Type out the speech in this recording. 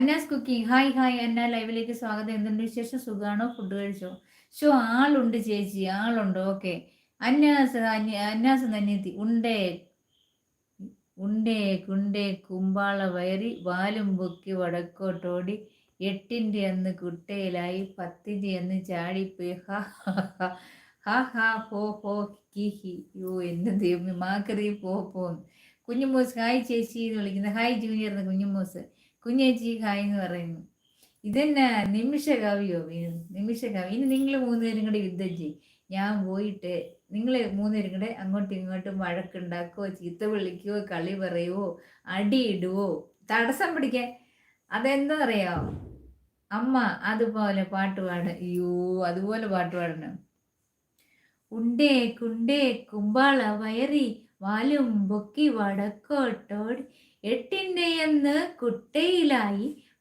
അന്നാസ് cooking. Hi hi അന്ന, ലൈവിലേക്ക് സ്വാഗതം. എന്തുണ്ട് വിശേഷം? സുഖാണോ? ഫുഡ് കഴിച്ചോ? ഷോ ആളുണ്ട് ചേച്ചി, ആളുണ്ട്. ഓക്കെ. അന്നാസ് നന്യത്തി ഉണ്ടേ ഉണ്ടേ കുണ്ടേ കുമ്പാള വയറി വാലും പൊക്കി വടക്കോട്ടോടി 8ന്റെ അന്ന് കുട്ടയിലായി 10ന്റെ അന്ന് ചാടിപ്പോയി ഹാ ഹാ ഹാ ഹാ ഹോ ഹോ ഹി ഹി. യോ എന്റെ ദൈവമേ, മാക്കറി പോന്ന്. കുഞ്ഞുമോസ് ഹായ് ചേച്ചി എന്ന് വിളിക്കുന്നത്. ഹായ് ജൂനിയർ എന്ന് കുഞ്ഞുമോസ്. കുഞ്ഞേച്ചി ഹായ് എന്ന് പറയുന്നു. ഇതെന്നാ നിമിഷകവിയോ വീണു? നിമിഷകവി. ഇനി നിങ്ങൾ മൂന്നുപേരും കൂടെ യുദ്ധം ചെയ്യും. ഞാൻ പോയിട്ട് നിങ്ങൾ മൂന്നുപേരും കൂടെ അങ്ങോട്ടും ഇങ്ങോട്ടും വഴക്കുണ്ടാക്കുവോ, ചീത്ത വിളിക്കുവോ, കളി പറയുവോ, അടിയിടുവോ, തടസ്സം പിടിക്കാൻ. അതെന്താ അമ്മ അതുപോലെ പാട്ട് പാടും. അയ്യോ, അതുപോലെ പാട്ട് പാടണം. ഉണ്ടേ കുണ്ടേ കുമ്പാള വയറി വാലും പൊക്കി വടക്കോട്ടോടി 8ന്റെ അന്ന് കുട്ടയിലായി